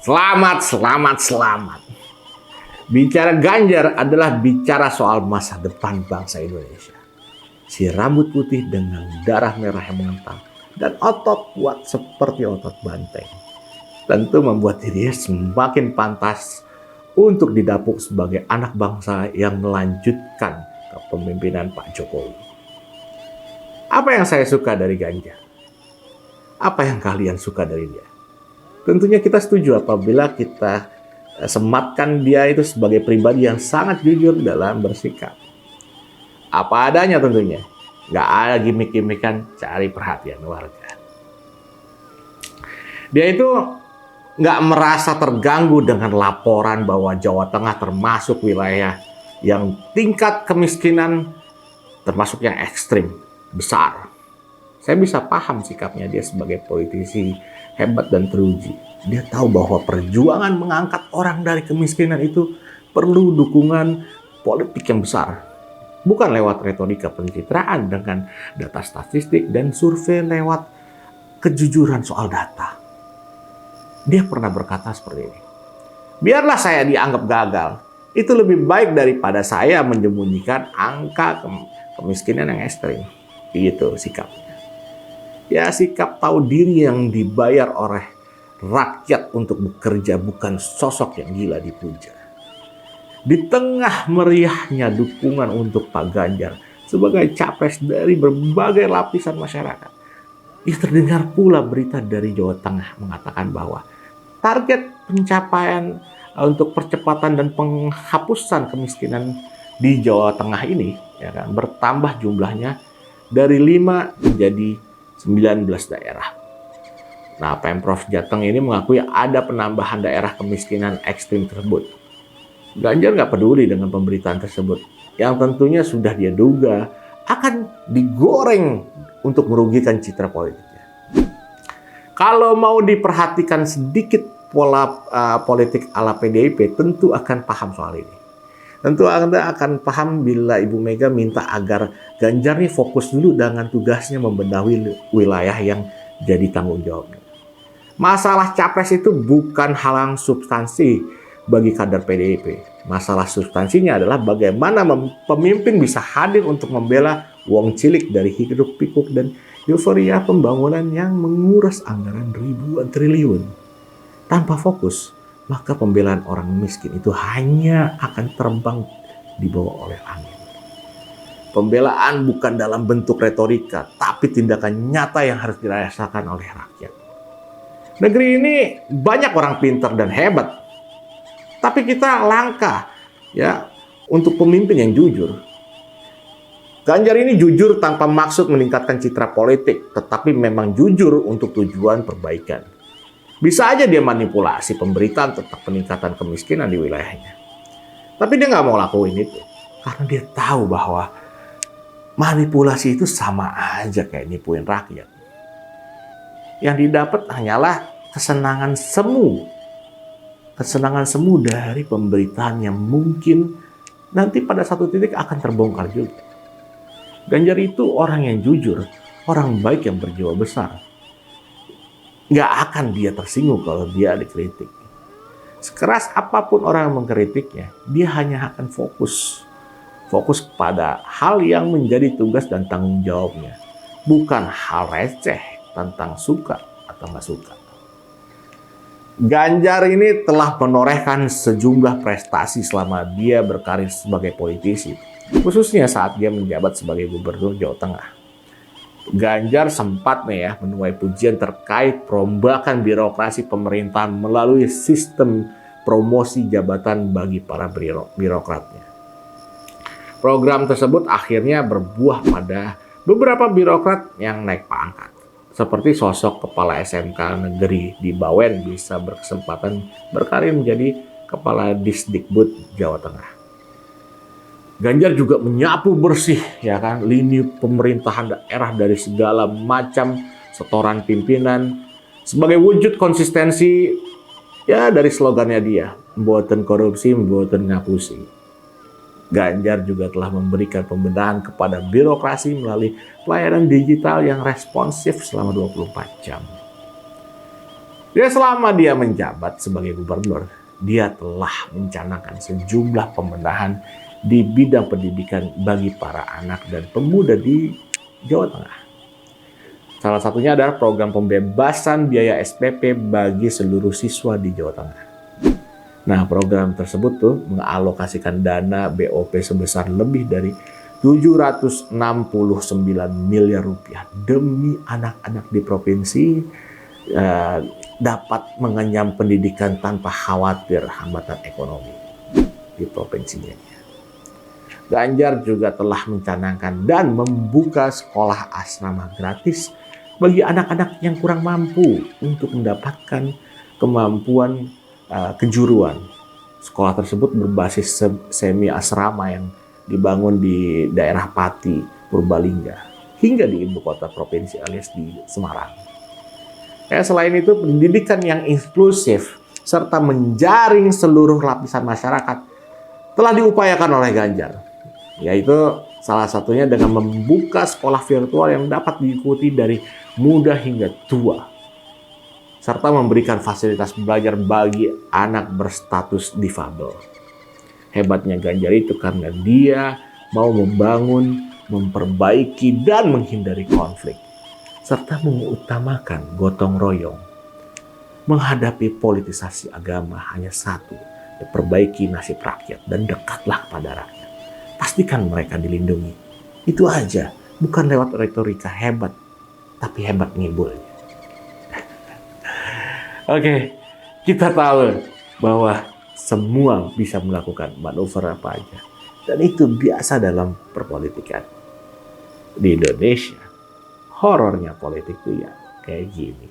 Selamat. Bicara Ganjar adalah bicara soal masa depan bangsa Indonesia. Si rambut putih dengan darah merah yang mengental dan otot kuat seperti otot banteng tentu membuat dirinya semakin pantas untuk didapuk sebagai anak bangsa yang melanjutkan kepemimpinan Pak Jokowi. Apa yang saya suka dari Ganjar? Apa yang kalian suka dari dia? Tentunya kita setuju apabila kita sematkan dia itu sebagai pribadi yang sangat jujur dalam bersikap. Apa adanya tentunya. Nggak ada gimmick-gimmickan cari perhatian warga. Dia itu nggak merasa terganggu dengan laporan bahwa Jawa Tengah termasuk wilayah yang tingkat kemiskinan termasuk yang ekstrim, besar. Saya bisa paham sikapnya dia sebagai politisi hebat dan teruji. Dia tahu bahwa perjuangan mengangkat orang dari kemiskinan itu perlu dukungan politik yang besar. Bukan lewat retorika pencitraan dengan data statistik dan survei lewat kejujuran soal data. Dia pernah berkata seperti ini. Biarlah saya dianggap gagal. Itu lebih baik daripada saya menyembunyikan angka kemiskinan yang ekstrim. Gitu sikapnya. Ya, sikap tahu diri yang dibayar oleh rakyat untuk bekerja, bukan sosok yang gila dipuja. Di tengah meriahnya dukungan untuk Pak Ganjar sebagai capres dari berbagai lapisan masyarakat, terdengar pula berita dari Jawa Tengah mengatakan bahwa target pencapaian untuk percepatan dan penghapusan kemiskinan di Jawa Tengah ini bertambah jumlahnya dari 5 menjadi 19 daerah. Nah, Pemprov Jateng ini mengakui ada penambahan daerah kemiskinan ekstrim tersebut. Ganjar nggak peduli dengan pemberitaan tersebut, yang tentunya sudah dia duga akan digoreng untuk merugikan citra politiknya. Kalau mau diperhatikan sedikit pola politik ala PDIP, tentu akan paham soal ini. Tentu Anda akan paham bila Ibu Mega minta agar Ganjar nih fokus dulu dengan tugasnya membenahi wilayah yang jadi tanggung jawabnya. Masalah capres itu bukan hal substansi bagi kader PDIP. Masalah substansinya adalah bagaimana pemimpin bisa hadir untuk membela wong cilik dari hiruk pikuk dan euforia pembangunan yang menguras anggaran ribuan triliun. Tanpa fokus, maka pembelaan orang miskin itu hanya akan terbang dibawa oleh angin. Pembelaan bukan dalam bentuk retorika, tapi tindakan nyata yang harus dirasakan oleh rakyat. Negeri ini banyak orang pintar dan hebat, tapi kita langka untuk pemimpin yang jujur. Ganjar ini jujur tanpa maksud meningkatkan citra politik, tetapi memang jujur untuk tujuan perbaikan. Bisa aja dia manipulasi pemberitaan tentang peningkatan kemiskinan di wilayahnya. Tapi dia nggak mau lakuin itu, karena dia tahu bahwa manipulasi itu sama aja kayak nipuin rakyat. Yang didapat hanyalah kesenangan semu dari pemberitaan yang mungkin nanti pada satu titik akan terbongkar juga. Ganjar itu orang yang jujur, orang baik yang berjiwa besar. Nggak akan dia tersinggung kalau dia dikritik. Sekeras apapun orang yang mengkritiknya, dia hanya akan fokus pada hal yang menjadi tugas dan tanggung jawabnya. Bukan hal receh tentang suka atau nggak suka. Ganjar ini telah menorehkan sejumlah prestasi selama dia berkarir sebagai politisi, khususnya saat dia menjabat sebagai gubernur Jawa Tengah. Ganjar sempat menuai pujian terkait perombakan birokrasi pemerintahan melalui sistem promosi jabatan bagi para birokratnya. Program tersebut akhirnya berbuah pada beberapa birokrat yang naik pangkat. Seperti sosok kepala SMK negeri di Bawen bisa berkesempatan berkarir menjadi kepala Disdikbud Jawa Tengah. Ganjar juga menyapu bersih lini pemerintahan daerah dari segala macam setoran pimpinan sebagai wujud konsistensi dari slogannya dia, mboten korupsi, mboten ngapusi. Ganjar juga telah memberikan pembenahan kepada birokrasi melalui pelayanan digital yang responsif selama 24 jam. Ya, selama dia menjabat sebagai gubernur, dia telah mencanangkan sejumlah pembenahan di bidang pendidikan bagi para anak dan pemuda di Jawa Tengah. Salah satunya adalah program pembebasan biaya SPP bagi seluruh siswa di Jawa Tengah. Nah, program tersebut tuh mengalokasikan dana BOP sebesar lebih dari 769 miliar rupiah demi anak-anak di provinsi dapat mengenyam pendidikan tanpa khawatir hambatan ekonomi di provinsinya. Ganjar juga telah mencanangkan dan membuka sekolah asrama gratis bagi anak-anak yang kurang mampu untuk mendapatkan kemampuan kejuruan. Sekolah tersebut berbasis semi asrama yang dibangun di daerah Pati, Purbalingga, hingga di ibu kota provinsi alias di Semarang. Selain itu, pendidikan yang inklusif serta menjaring seluruh lapisan masyarakat telah diupayakan oleh Ganjar, yaitu salah satunya dengan membuka sekolah virtual yang dapat diikuti dari muda hingga tua, serta memberikan fasilitas belajar bagi anak berstatus difabel. Hebatnya Ganjar itu karena dia mau membangun, memperbaiki, dan menghindari konflik, serta mengutamakan gotong royong. Menghadapi politisasi agama hanya satu, perbaiki nasib rakyat dan dekatlah kepada rakyat. Pastikan mereka dilindungi. Itu aja, bukan lewat retorika hebat, tapi hebat ngibulnya. Oke, kita tahu bahwa semua bisa melakukan manuver apa aja. Dan itu biasa dalam perpolitikan. Di Indonesia, horornya politik itu ya kayak gini.